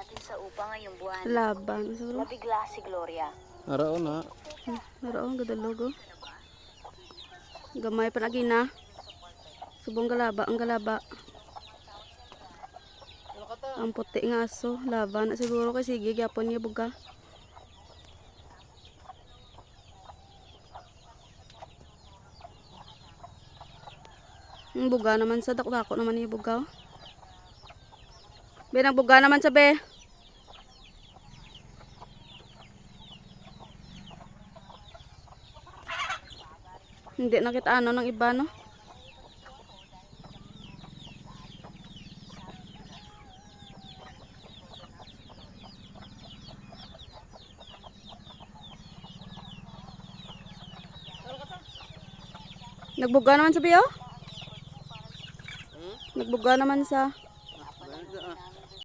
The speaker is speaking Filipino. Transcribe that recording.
natin sa upa ngayong buwan. Laban. Siguro. Nabigla si Gloria. Araon na. Naroon, gadalogo. Gamay pa lagi na. Subong galaba, ang galaba. Ang puti nga aso. Laban na siguro kasi sige, gyapon niya buga. Buga naman sa dako naman niya buga. Be, nagbuga naman sa be. Hindi nakita ano ng iba, no? Nagbuga naman sa be, oh? Nagbuga naman sa